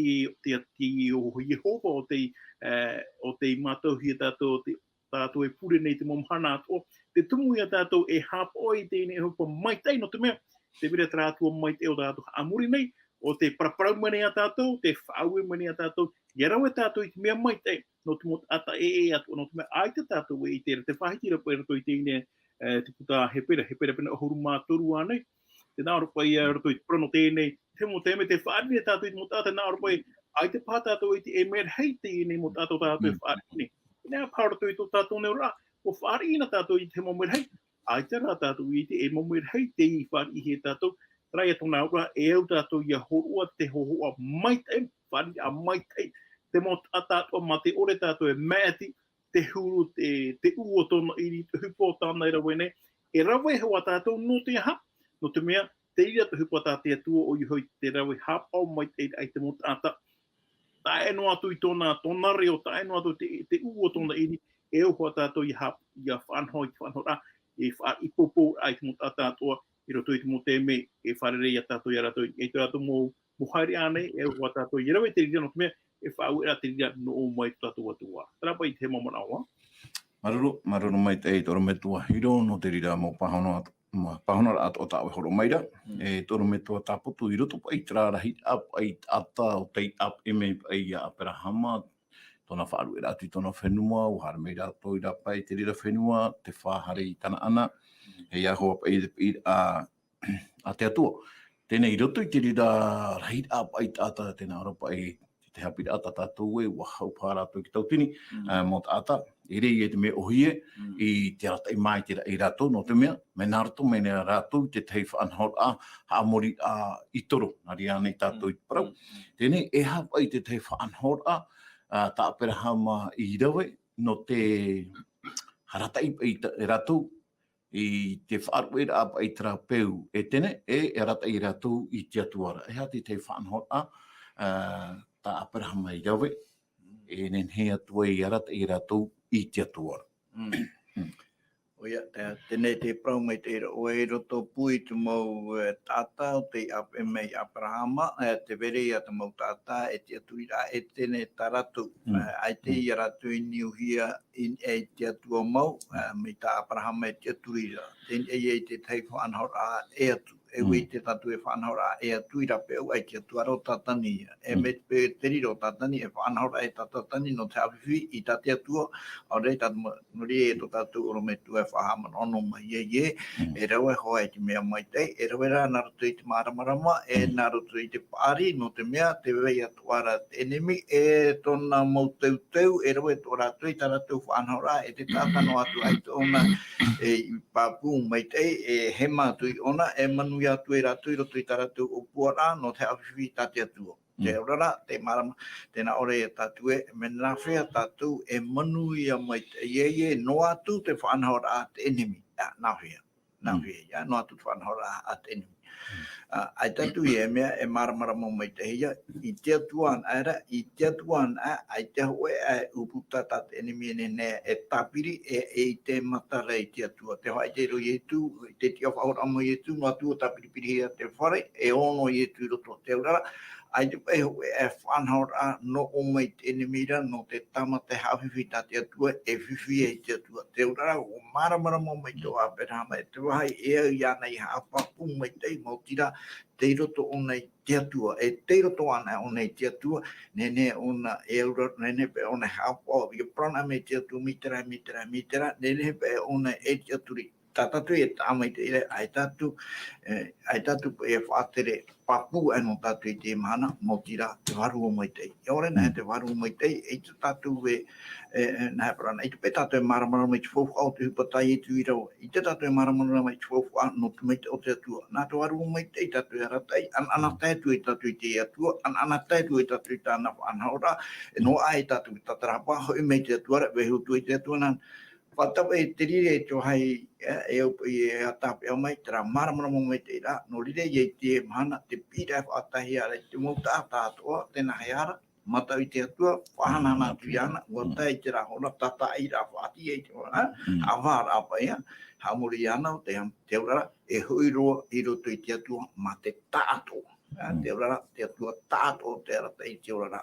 o Jehova o te mātauhi tātou, tātou e pure nei te momhana atoa. Te tumu ia tātou e hapo i tēne e hupa mai tei no te mea. Te wera tātou mai te o tātou amuri nei. O te paraparau mane a tātou, te whaue mane a tātou, ia rawe tātou i te mea mai te, no te mot ata atu, no te mea ai te tātou e i tere, te whahitira pai rato i tēne, te puta hepera pena ohuru mātoru anei, te nāro pai rato i te prono tēnei, te mo tēme te whaarine tātou i te mot ata nāro pai, ai te pā tātou i te e mea hei tēne mot tātou e whaarine. Nā pārato i tō tātou neo rā, o whaarina tātou i te mo mea hei, ai te rā tātou i te e mo mea hei te i whaari he tātou, Rai e tōna ura e au tātou ia horua te hohoa mai tei, whari a mai tei, te mo tātou ma te ore tātou e mēti, te huru, te ua tōna iri, te hupo tāna i rawe nei, e rawe hoa tātou no te ha, no te mea, te ira te hupo tā te atua o i hoi te rawe hapau mai tei ai te mo tāta. Tā e no atu i tōna reo, tā e no atu te ua tōna iri, e au hoa tātou i whanhoi, e whari popo ai te mo tātua, I roto i te mo tēme e wharere i a tātou i a rato i te rato mo haere ane e ua tātou i rawe te rira no te mea e whaauera te rira no o mai tātou atua. Tara pai te mamana oa. Maruru mai te toro me tua hiro no te rira mo pahonara ato o tāwe horo maira. E toro me tua tāputu I roto pai trārahi ap ai ata o tei ap eme ai a Aperahama. Tōna whaaruera atu I tōna whenua, o hara meira tō I pai te rira whenua, te whahare I tana ana. Hei ahoa pai a te atua. Tēnei roto I te rira rahit a pai tāta tēnā ora pai te Haapiiraa a tātou e wahau pārātou ki tautini mō tāta. I rei e te mea ohie I te rata I mai te I rātou no te mea. Me nā rato me nā rātou te tei whanhor a haamori a I toro. Nari ane tātou I Parau. Tēnei e hapai te tei whanhor a tā Aperahama I rawe no te harata I rātou. I te whaaruera apa I trapeu e tene e rata I rātou I te atuara. E hati te whanhor a tā Aperahama I rawe e nen he atua I rata I rātou I te atuara. Oia, tēnei te prau mai te o e roto pui tu mau tāta o te ap e mei Aperahama, te vere I ata mau tāta e te atuira e tēnei taratu. Ai te I ratu I niuhia e te atua mau, me tā Aperahama e te atuira. Tēnei e te tei whanhora e atu. E wei te tatu e whanhora e atuira peu ai te atuara o tātani. E me te riro tātani e whanhora e tātani no te awhiwi I tā te atua. Au rei tātu nori e to tātu oro me tu e whahama ono mai e. E rawe hoa e te mea mai tei. E rawe rā naruto I te maramarama. E naruto I te pāri no te mea te wei atuara te enemi. E tōna mau teu. E rawe tō rātu I tā rātu whanhora e te tātano atu ai tōna e pāpū mai tei. E he mātu I ona e manu I atu e rātu I roto I tā rātu o puara no te awhiwi tā te atua. Te orara, te marama, tēnā ore e tātu e, me nā whea tātu e manu I a mai te ie, no atu te whanhora a te enemi. Nā whea, no atu te whanhora a te enemi. Ai tātu I e mea e maramarama mai te hia, I te atuan aera, I te atuan ai te hoe e uputa tā te enemi ne e tāpiri e te matara I te atua. Te hoa I te roi e tū, te tia whahora ama I e tū, no atu o tāpiripiri hea te whare, e ono I e tū roto te urara. ai te pe e whanhora no o mai te mira no te tama te hawhiwi ta te atua e whiwhi e te atua. Te urara o maramara mo mai tō aperama e te wahai e ia nei hapapu mai te mo tira te roto o nei te atua. E te roto ana o nei te atua nene ona e ura nene pe ona hapa i prana me te atua mitera nene pe ona e te aturi. Tātatu e tāmai te ere, ai tātu e whātere papu anō tātu i te mana, mō tira te waru o mai tei. Iore nā te waru o mai tei, e te tātu e nā parana, i te pe tātu e maramara mai te whauwha o te hupatai e tu i rau, i te tātu e maramara mai te whauwha no tu mai te o te atua. Nā te waru o mai tei tātu e ratai, ana tātu e tātu i te atua, ana tātu e tātu i tāna whanhaora, e no ai tātu i tātarapa, hoi mei te atua, wehu tu i te atua nā. Whatawa e te rire e tō hai e a tāpe au mai, tera maramara mo mai te ira, no rire e te mana, te pīra e whatahi ara, te mauta atoa, tēnā hei ara, matau i te atua, whahana nā tui ana, ua tai te rahona, tata i rā whati e te wana, a whāra apa ia, haumuri ana o te urara, e hui roa i roto i te atua, ma te tatou. Te urara, te atua tatou, te arata i te urara.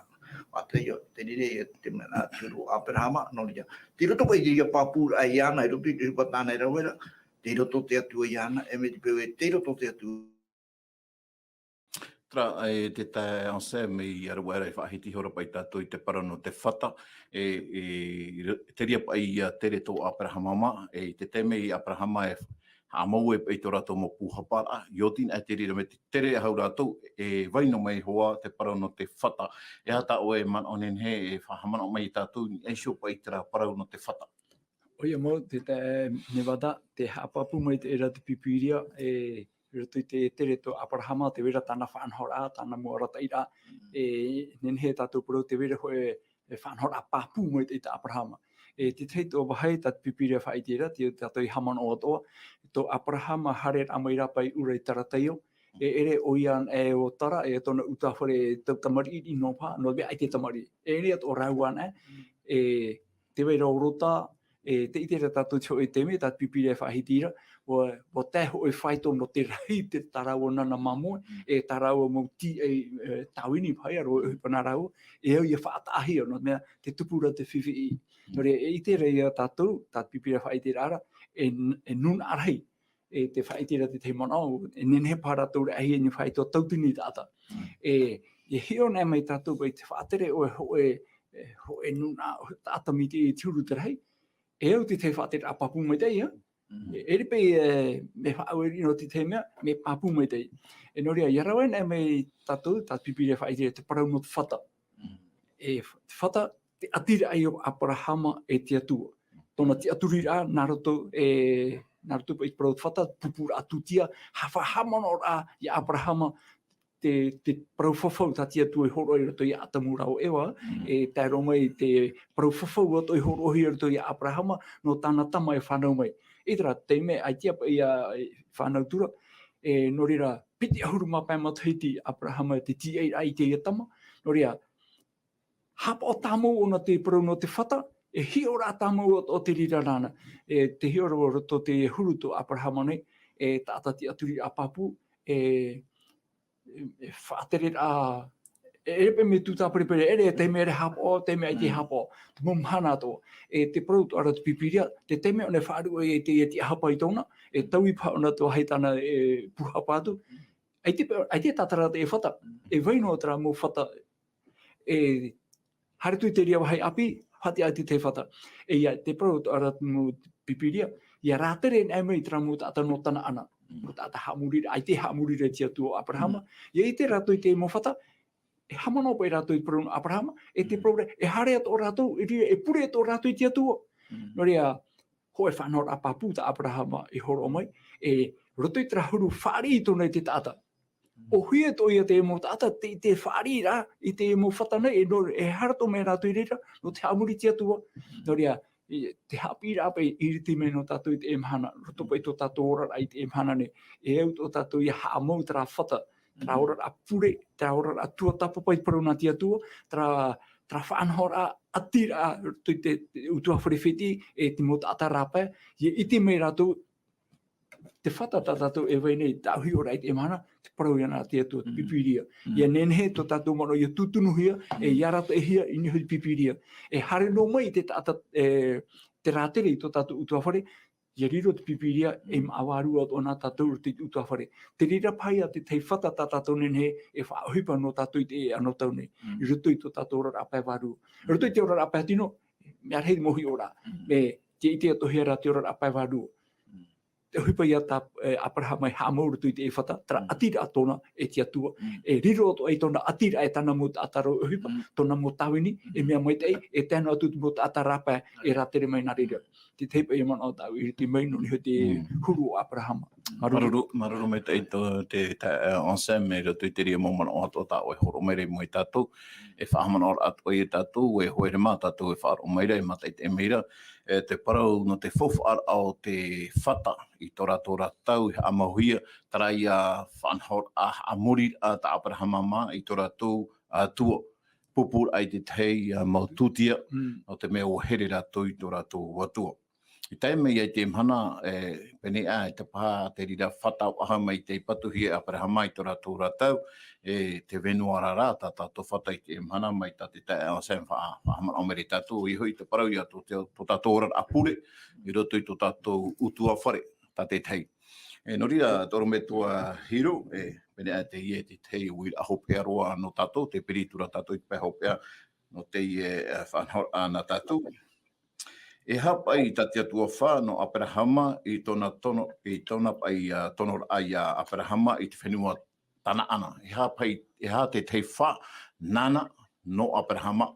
Ateo te rire e te mena turu aperama no ria. Te roto pai te ria papura ai ana, e roto i te hupatana e rauera, te roto te atua i ana, e me te peo e te roto te atua. Tra te tae anse me i aruera e whahiti hora pai tātou i te parano te whata, te ria pai i a tere tō aperahama, te teme i aperahama e Amau e tō rātou mo pūhapara, iotin e te rira me te tere hau rātou, e waino mai hoa te parau no te whata. E hata o e man onen he e whahamana mai i tātou, e sio pai te rā parau no te whata. Oia mo, te Nevada, te hapapu mai te era te pipiria, e roto i te tere tō aparahama, te wera tāna whanhora, tāna moarata ira, nenhe tātou parau te wera hoe whanhora papu mai te aparahama. Te tei tō wahai tā pipiria whaitira, te tātou i haman o atoa, tō aparahama hare amaira pai urei tarateio, ere o Ioane e o tara, e tōna utawhare tau tamari i nopa, no bea ai te tamari. Ere at o rauane, te wei raurota, te itera tātou tio e teme, tā pipiria whahitira, o teho e whaito no te rai te tarau nana mamu, e tarau mo ti e tawini pai aro e panarau, e au i whaatahia, no mea te tupura te whiwhi. Nore e itera i a tātou, tā pipiria whaitira ara, e nun arai, te whaitira te te manau, e nenhe paratou re ahi e ni whaito tautini tāta. E hio nei mai tātou pai te whaatere o e nuna tāta mi te tiuru te rei, e au te te whaatere a papu mai tei, e ripe me whaaueri no te te mea, me papu mai tei. E nori a Irava nei mai tātou, tā pipiria whaitira te parau no te whata. E te whata, te atira ai o aparahama e te atua. Tōna te aturira, nā roto pa i parau te whata, pupura atutia, hawhahamano rā i aparahama, te parau whawhau tā te atua i horo i roto i atamura o ewa, e tai romai te parau whawhau ato i horo i roto i aparahama, no tāna tama e whanau mai. E tera, teime, ai tia pa i whanau tura, e norira, piti ahuru mapai mataiti aparahama te Teie ai te tama, norira, hapa o tāmau o te parau no te whata, e hio rā tāmau o te rira rāna. Te hio rā roto te huru tō Abrahama nei, e tāta te aturi a papu, e whaatere rā, e repe me tūtāparepere, ere te me re hapa o, te me ai te hapa o, te mumhana tō. Te parau tō ara te pipiria, te teme o ne whaaru e te hapa i tōna, e tauhi pa ona tō haitana e puhapatu. Ai te tātara te e whata, e waino o tera mō whata, e haritui te ria wahai api, hati ati te whata. E ia, te parau tō ara mō pipiria, ia rātere nei mai tera mō tāta no tana ana. Mō tāta haamurira, ai te haamurira tia tō Abrahama. Ia i te rātoi te mō whata, e hamano pa i rātoi parau no Abrahama, e te parau e hare ato rātou, e pure ato rātoi tia tō. No rea, hoe whanau a papu ta Abrahama i horo mai, e rotoi tera huru whaari i tōnei te tāta. O hui e toi a te mo tāta, te whaari rā, i te mo whatana, e harato me rātoi reira, no te hamuri tia tua. No rea, te Haapiiraa pai iriti me no tātou i te emhana, roto pai tō tātou ora i te emhana ne, e au tō tātou i haamau tera whata, tera ora a pure, tera ora a tuatapapa i parau nā tia tua, tera whanhora atira, roto i te utua wharewhiti, e te mo tāta rāpai, i iti me rātou, te whata tātou e wei nei tauhi o reit e mana, te parau ia nā tia tō pipiria. Ia nenhe tō tātou mano ia tutunuhia, e iarata e hia ini hui pipiria. E hare no mai te tāta te rātere i tō tātou utuawhare, ia riro te pipiria e maawaru o nā tātou te utuawhare. Te rira pai a te tei whata tātou nenhe e whaohipa no tātou i te e anotau nei. I ruto i tō tātou ora apai waru. I ruto i te ora apai tino, mea rei mohi ora. Me te ite atohia ra te ora apai waru. Te huipa ia tā aparaha mai hāmauru tui te e whata, tara atira atona e te atua. E riro ato e tona atira e tana mo ta ataro e huipa, tona mo tawini, e mea mai tei, e tēnā atu mo ta atarapa e rātere mai nā rira. Te teipa i mana o tau, i te maino ni ho te huru o aparaha. Maruru me tei te enseme ro tui te ria momana o ato tāu e horo mere mo i tātou, e whahamana o ato e tātou, e hoere mā tātou e whaaro meira, e mata i te meira, te parau no te fofu ar au te whata i tora tau, a mahuia, tara ia whanhor a muri a ta aparaha mā i tora tau a tua. Pupur ai te tei maututia, o te mea o here rātou i tora tau watua. I taime i te mhana, pene e te paha te rira whatau aha mai te patuhi a paraha mai tora tau rātou, te venua rara tātou whata i te mhana mai ta te tae o sen whahamana o meri tātou i hui te parau i ato tō tātou ora apure, i roto i tō tātou utua whare, tā te tei. No rira toro me tua hiro, pene e te ie te tei ui a hopea roa no tātou, te piritura tātou i te pēr hopea no teie whanhor ana tātou. E hapa i tati atua wha no Aperahama i tona tono, i tona pai tono ai a Aperahama i te whenua tana ana. E ha te tei wha nana no Aperahama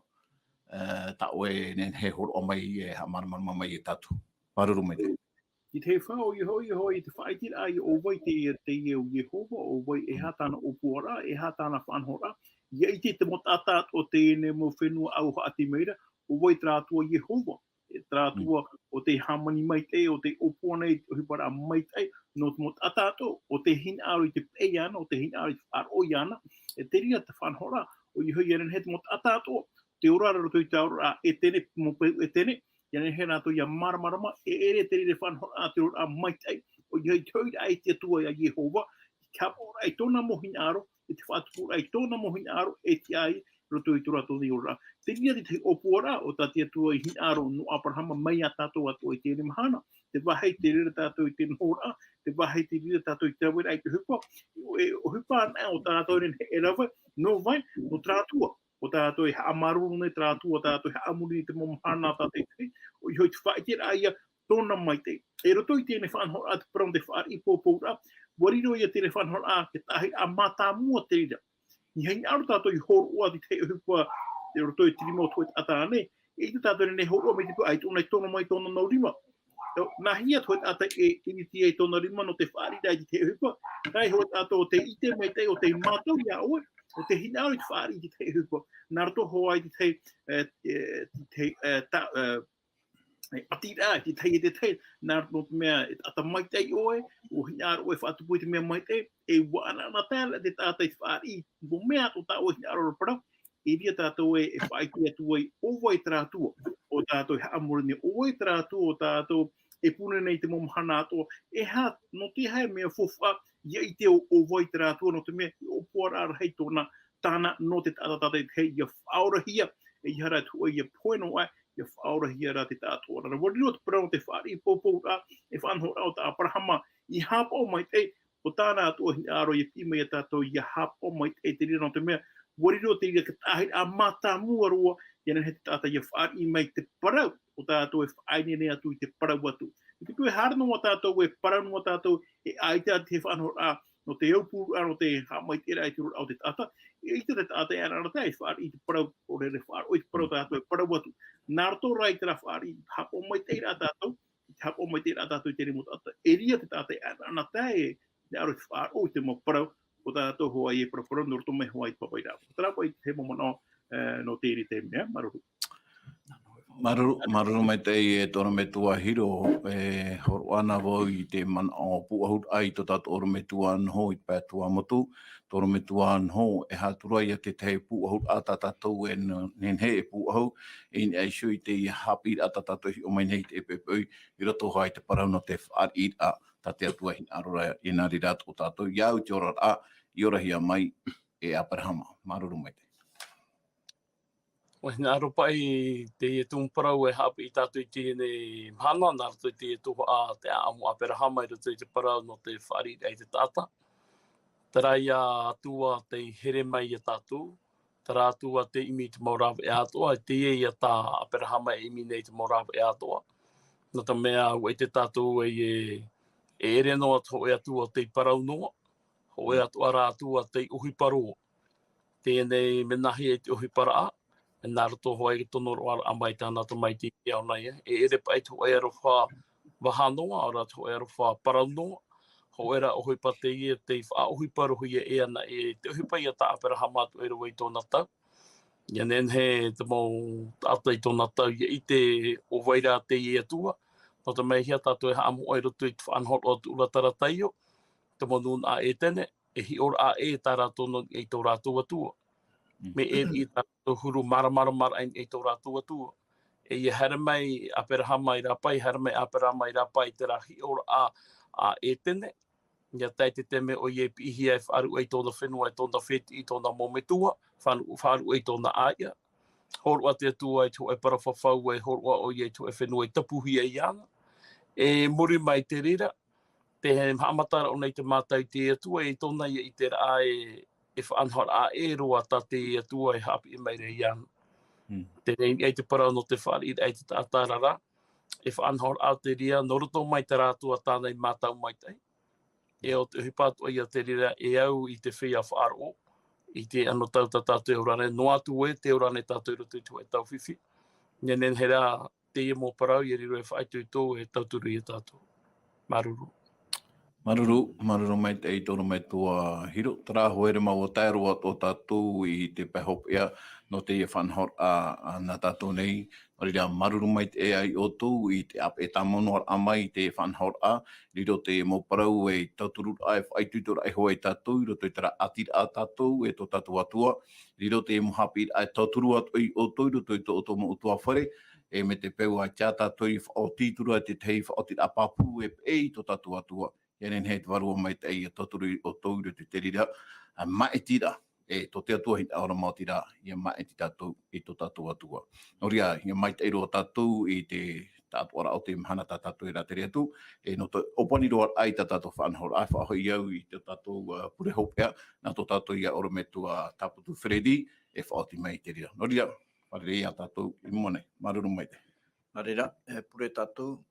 ta oe nen he horo o mai e ha marama mai e tatu. Maruru mai te. I te whao i hoi te whaitira ai o wai te Teie o Yehova, o wai e hatana o puara, e hatana whanhora. Ia i te mo tātat o tēne mo whenua au haati meira, o wai trātua Yehova. E trātua o te hamani mai te, o te opoana i te hipara mai te, no te mo tātato, o te hinaaro i te peiana, o te hinaaro i te wharoiana, e te ria te whanhora, o i hoi eren he te mo tātato, te orara roto i te aurora e tene, mo peu e tene, ia he rātou ia maramarama, e ere te rire whanhora te orara mai te, o i hoi tauira ai te atua i Yehova, i kapora i tōna mo hinaaro, e te whaatupura i tōna mo hinaaro, e te ai, roto i tura tōni ora. Te ria te opora o ta te atua i hinaaro no Aperahama mai a tātou atua i tēne mahana. Te wahei te rira tātou i tēne hora, te wahei te rira tātou i tawera ai te hupa. O hupa ana o tātou i Irava, no vai, no trātua. O tātou i haamaruru nei trātua, tātou i haamuri i te momahana tātou i te. O i hoi te whaitira ai a tōna mai te. E roto i tēne whanhora a te parang te whaari i pōpōra, wariro i a tēne whanhora a ke tahi a mātāmua te rira. Ni hei aro tātou i horo ua di te hupua te roto i tirimo tō i atane, e te tātou nei horo ua me te pua ai tōna i tōna mai tōna nau rima. Nā hia tō i ata e initi e tōna rima no te whaarira i te hupua, kai hoi tātou o te ite mai te o te mātou ia oe, o te hinaaro i te whaari i te hupua. Nā roto hoa i te atira ki Teie te Teie nā no mea ata mai tei oe o hinaaro e whaatupui te mea mai te e wana na tēla te tātai whaari mo mea to tā o hinaaro parau e ria tātou e whaiti atua i owai trātua o tātou he amurine owai trātua o tātou e pune nei te momhana ato e ha no te hae mea fofa ia i te owai trātua no te mea o puara ara hei tōna tāna no te tātai hei ia whaorahia e ihara tua ia poeno ai ia whaorahia rā te tātua. Rara wariro te parau te whaari i pōpōra e whanhora o tā Aperahama i hapa o mai te o tāna atua hinaaro i pīmei a tātou i hapa o mai te rira no te mea wariro te rira ka tāhei a mata mua roa i he te tātai i whaari i mai te parau o tātou e whaini nei atu i te parau atu. I te pui harno o tātou e parau no tātou e aita te whanhora no te eupuru no te hamai te rai te rura o te tata, e ita te tata e anara tai whaari i te parau o re whaari, o i te parau tātou e parau atu. Nārto rai te ra whaari, hapo mai te rā tātou, hapo mai te rā tātou i te rimo tata. E ria te tata e anara tai ne aro te whaari o i te mo parau o tātou hoa i e parau, no roto mai hoa i papai rā. Tarapo i te momano no te iri te mea, maruru. Maruru mai te e tōna me tua hiro e horo ana wau i te mana o puahut ai tō tātou oro me tua anho i pēr tua motu. Tōna me tua anho e hātura i a te te puahut a tātou e nenhe e puahu e ni aishu i te Haapiiraa a tātou i o mai nei te epepui i roto hai te parau no te whaari a te atua hi aroha i nā rira o tātou. Iau te ora a, i ora hia mai e Aperahama. Maruru mai te. Nā ropa i te tumu Parau e hapi i tātou i tēnei mhana, nā roto i te toho a te aamu Aperahama i roto i te Parau no te whaarira i te taata. Tara ia Atua te here mai i tātou, tara Atua te imi te maurawa e Atua, Teie ia tā Aperahama e imi nei te maurawa e Atua. No ta mea ua i te tātou e ere noa ho e Atua te Parau noa, ho e Atua rā Atua te OHIPA roa. Tēnei menahi e te OHIPA raa, e nā roto hoa i tono roa a mai tāna to mai te i au nei. E ere pa ito e aroha wahanoa, ora to e aroha Parau noa, ho era OHIPA Teie te wha-OHIPA rohi e ana e te OHIPA ia ta Aperahama atu e roa i tōna tau. Ia nen he te mau ata i tōna tau i te o waira Teie Atua, no te mei hia tātou e haamu ai roto i te whaanhot o te ura tarataio, te monun a e tene, e hi ora a e tā rātono i tō rātou atua. Me e i tātou huru mara i tō rātou atua. E i hara mai Aperahama i rapai, hara mai Aperahama i rapai te rahi ora a e tene. Ia tai te teme o ie pihi e wharu ei tōna whenua, e tōna wheti, i tōna mometua, wharu ei tōna aia. Horua te atua e tō e parawhawhau e horua o ie tō e whenua i tapuhi e iana. E muri mai te rira, te he hamatara o nei te mātai te atua e tōna ia i te raa e whaanhor a e roa ta te atua e hapi i mai re iana. Te nei ei te Parau no te whaari ei te tātarara, e whaanhor a te ria, no roto mai te rātua tānei mātau mai tei. E o te hipatu ia te rira e au i te whia whaaro, i te ano tau tātou e orane, no atu e te orane tātou roto i tu e tau whiwhi. Nia nen he rā Teie mō Parau, i riro e whaitu i tō e tauturu i tātou. Maruru. Maruru mai te eitoro mai tua hiro. Tara hoere mau o tairoa o tātou i te pehopea no te ia whanhor a nā tātou nei. Rira maruru mai te ea i outou i te ap e tamono a mai te whanhor a. Riro te mō Parau e tauturu a e whaituitora e hoa i tātou. Riro te tara atira a tātou e tō tātou atua. Riro te mō Haapiiraa e tauturu atu i outou. Riro te outou mō utua whare. E me te peu a tia tātou i o tītura te tei whaotira a papu e i tō tātou atua. Nen he te warua mai te ia toturu o tōuru te rira. Maetira e tō te atua hi aora maotira ia maetira tō i tō tātou atua. No ria, ia mai te iroa tātou i te tātua o te mhana tā tātou i rā te reatu. E no te opani roa ai tā tātou whanhora. Ai whahoi au i te tātou pure hopea. Nā tō tātou ia ora me tua tāputu Fredi e whaoti mai te rira. No ria, whare ia tātou i mone. Maruru mai te. Nā rira, e pure tātou.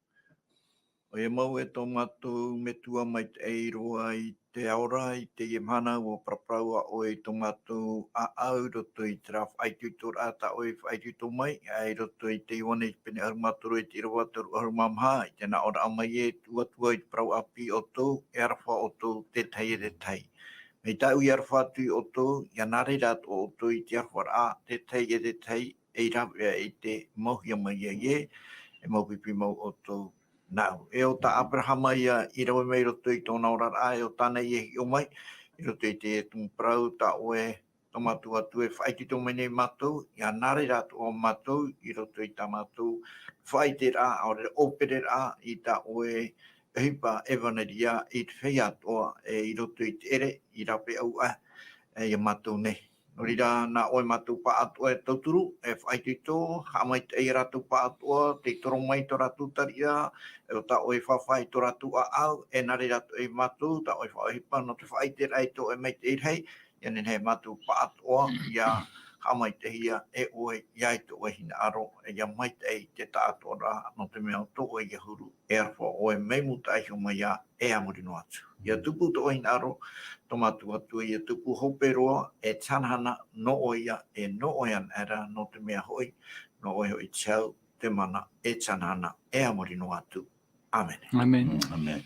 O e mau e tō mātou me tua mai te eiroa i te aora i te mana o prapraua o e tō mātou a au roto i te rā whaituitor a ta o e whaituitor mai ai roto i te Ioane i pene arumatoro i te Irava toru arumamha i tēnā ora amai e tuatua i te Parau api o tō e arawha o tō te Teie te Teie. Mei tau i arawha atu o tō i anare rāt o tō i te arawha a te Teie te Teie e rawea i te mauhia mai e mau pīpī mau o tō. Nau, e o ta Aperahama ia i rawe mei roto i tōna ora a, e o tāna i e o mai, i roto i te tumu Parau, ta oe tō mātou atu e whaiti tō mene mātou, i anare rātu o mātou, i roto i tā mātou whaiti rā, aore Opere rā, i tā oe OHIPA evaneria i te whei atoa, i roto i te ere, i rape au i mātou nei. No rira nā oe mātou pa atua e tauturu, e whaiti tō, hamai te ei rātou pa atua, te toro mai tō rātou taria, e o tā oe whawhai tō rātou a au, e nare rātou e mātou, tā oe OHIPA no te whaiti rai tō e mei te irhei, ianen he mātou pa atua, ia hamai te hia, e oe iai tō oe hina aro, e ia mai te ei te tātua rā, no te mea tō oe ia huru, e arwha oe mei muta ai huma ia, e amori no atu. Ia tupu tō oe hina aro, tō mātua atua ia tupu hoperoa e tanhana no oia e no oian era no te mea hoi, no oi hoi tau te mana e tanhana e amori no atu. Amen. Amen. Amen.